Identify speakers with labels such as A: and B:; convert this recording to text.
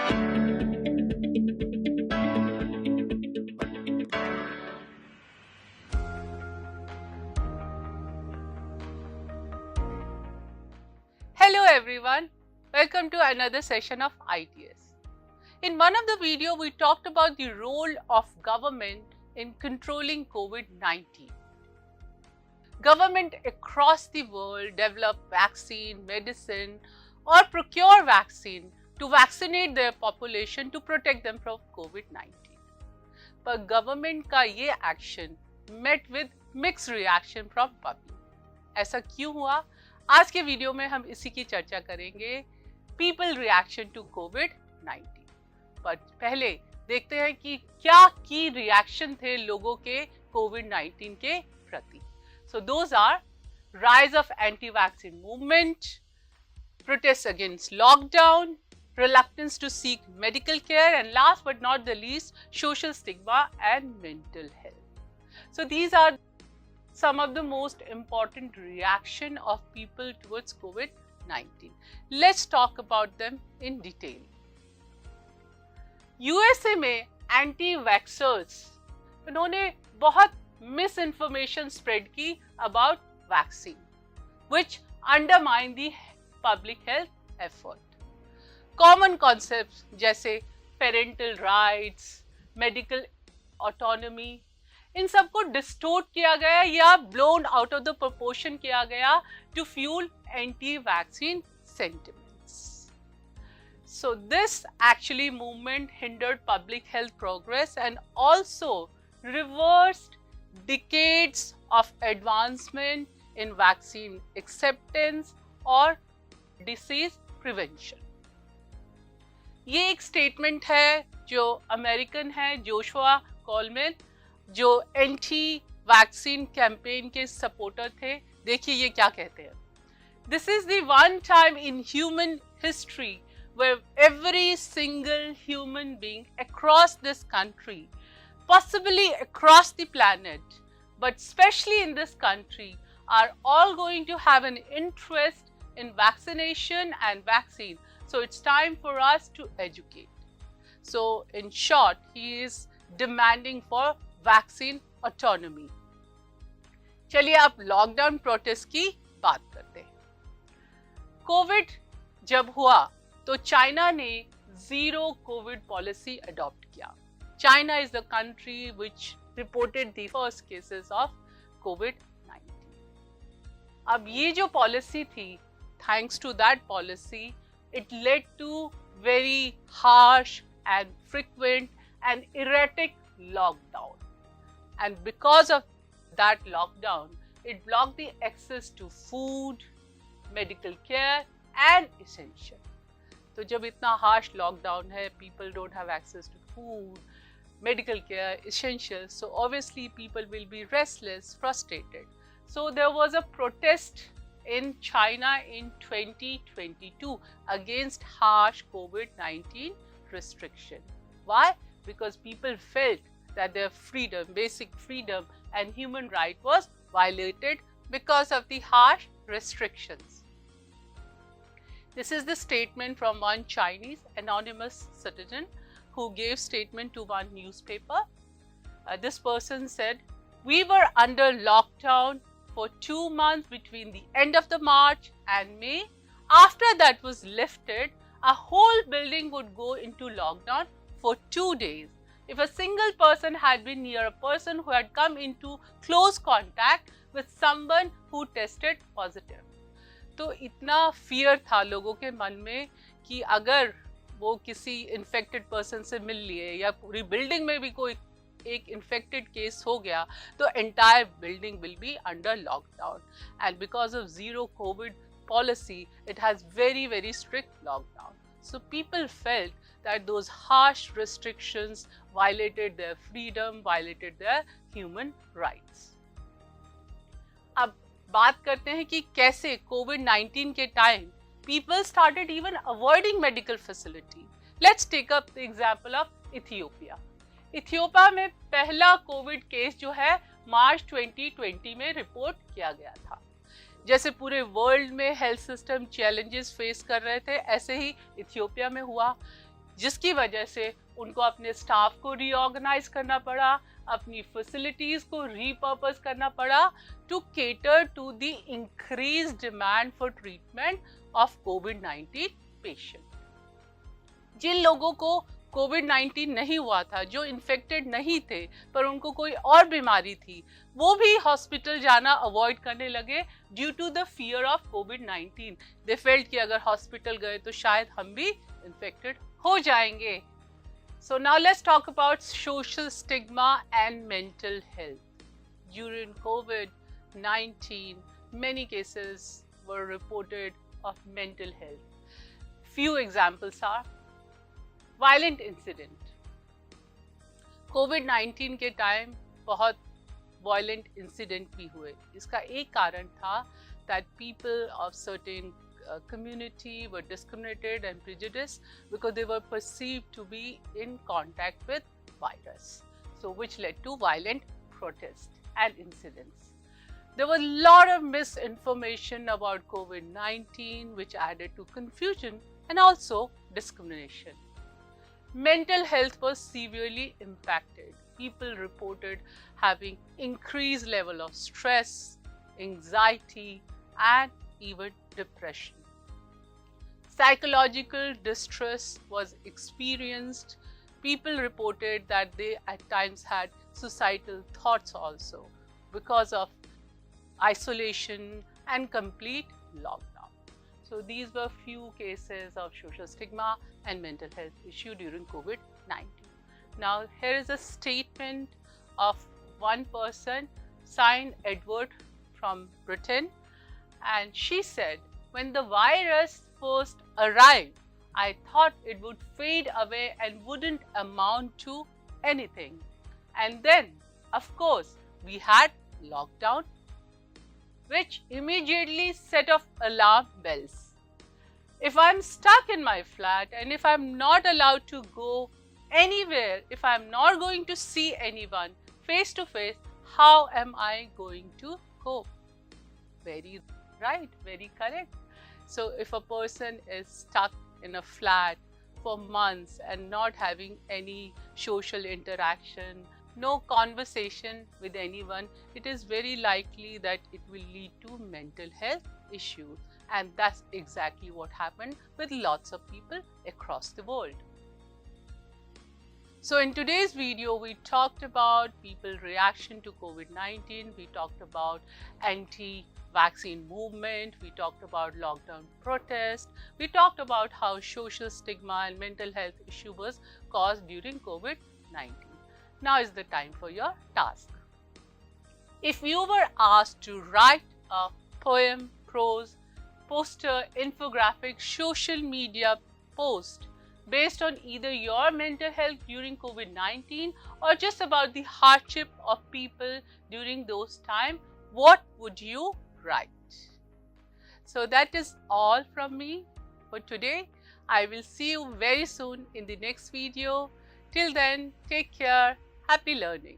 A: Hello everyone, welcome to another session of ITS. In one of the video, we talked about the role of government in controlling COVID-19. Government across the world develop vaccine, medicine or procure vaccine to vaccinate their population to protect them from COVID-19. पर government का ये action met with mixed reaction from public. ऐसा क्यों हुआ? आज के video में हम इसी की चर्चा करेंगे, पीपल रिएक्शन टू कोविड-19। पर पहले देखते हैं कि क्या की रिएक्शन थे लोगों के कोविड-19 के प्रति। So those are rise of anti vaccine movement, protest against lockdown, reluctance to seek medical care, and last but not the least, social stigma and mental health. So these are some of the most important reaction of people towards COVID-19. Let's talk about them in detail. USA में anti-vaxxers उन्होंने बहुत misinformation spread की about vaccine, which undermine the public health effort. Common concepts जैसे parental rights, medical autonomy, इन सबको distort किया गया या blown out of the proportion किया गया to fuel anti vaccine sentiments. So this actually movement hindered public health progress and also reversed decades of advancement in vaccine acceptance or disease prevention. ये एक statement है जो American है, Joshua Coleman, जो anti vaccine campaign के supporter थे. देखिए ये क्या कहते हैं. This is the one time in human history where every single human being across this country, possibly across the planet, but especially in this country, are all going to have an interest in vaccination and vaccine. So it's time for us to educate. So in short, he is demanding for vaccine autonomy. चलिए अब lockdown protest की बात करते हैं. Covid जब हुआ तो China ने जीरो कोविड पॉलिसी अडॉप्ट किया. China is the country which reported the first cases of कोविड-19. अब ये जो पॉलिसी थी, thanks to that policy, it led to very harsh and frequent and erratic lockdown, and because of that lockdown it blocked the access to food, medical care and essential. तो जब इतना harsh lockdown है, people don't have access to food, medical care, essential, so obviously people will be restless, frustrated. So there was a protest in China in 2022 against harsh COVID-19 restriction. Why? Because people felt that their freedom, basic freedom and human right was violated because of the harsh restrictions. This is the statement from one Chinese anonymous citizen who gave statement to one newspaper. This person said, "We were under lockdown for 2 months between the end of the March and May. After that was lifted, a whole building would go into lockdown for 2 days. If a single person had been near a person who had come into close contact with someone who tested positive." तो इतना fear था लोगों के मन में कि अगर वो किसी इन्फेक्टेड पर्सन से मिल लिए या पूरी बिल्डिंग में भी कोई एक इन्फेक्टेड केस हो गया तो entire building will be under lockdown. And because of zero covid policy it has very strict lockdown. So people felt that those harsh restrictions violated their freedom, violated their human rights. अब बात करते हैं कि कैसे कोविड-19 के time people started even avoiding medical facility. Let's take up the example of Ethiopia. Ethiopia में पहला कोविड केस जो है मार्च 2020 में रिपोर्ट किया गया था. जैसे पूरे वर्ल्ड में हेल्थ सिस्टम चैलेंजेस फेस कर रहे थे, ऐसे ही इथियोपिया में हुआ. जिसकी वजह से उनको अपने स्टाफ को रीऑर्गेनाइज करना पड़ा, अपनी फैसिलिटीज को रीपर्पस करना पड़ा to cater to the increase demand for treatment of कोविड-19 पेशेंट। जिन लोगों को कोविड-19 नहीं हुआ था, जो इन्फेक्टेड नहीं थे पर उनको कोई और बीमारी थी, वो भी हॉस्पिटल जाना अवॉइड करने लगे due to the fear of कोविड-19। दे फेल्ट कि अगर हॉस्पिटल गए तो शायद हम भी इन्फेक्टेड हो जाएंगे। So now let's talk about social stigma and mental health. During COVID-19, many cases were reported of mental health. Few examples are violent incident. COVID-19 के टाइम बहुत violent incident भी हुए। इसका एक कारण था that people of certain community were discriminated and prejudiced because they were perceived to be in contact with virus, so which led to violent protests and incidents. There was a lot of misinformation about COVID-19 which added to confusion and also discrimination. Mental health was severely impacted. People reported having increased level of stress, anxiety and even depression. Psychological distress was experienced. People reported that they at times had suicidal thoughts also because of isolation and complete lockdown. So these were few cases of social stigma and mental health issue during COVID-19. Now here is a statement of one person, signed Edward from Britain, and she said, "When the virus first arrived, I thought it would fade away and wouldn't amount to anything. And then, of course, we had lockdown, which immediately set off alarm bells. If I'm stuck in my flat and if I'm not allowed to go anywhere, if I'm not going to see anyone face to face, how am I going to cope?" Very right, very correct. So if a person is stuck in a flat for months and not having any social interaction, no conversation with anyone, it is very likely that it will lead to mental health issues. And that's exactly what happened with lots of people across the world. So in today's video, we talked about people's reaction to COVID-19. We talked about anti-vaccine movement. We talked about lockdown protest. We talked about how social stigma and mental health issue was caused during COVID-19. Now is the time for your task. If you were asked to write a poem, prose, poster, infographic, social media post based on either your mental health during COVID-19 or just about the hardship of people during those times, what would you write? So that is all from me for today. I will see you very soon in the next video. Till then, take care. Happy learning.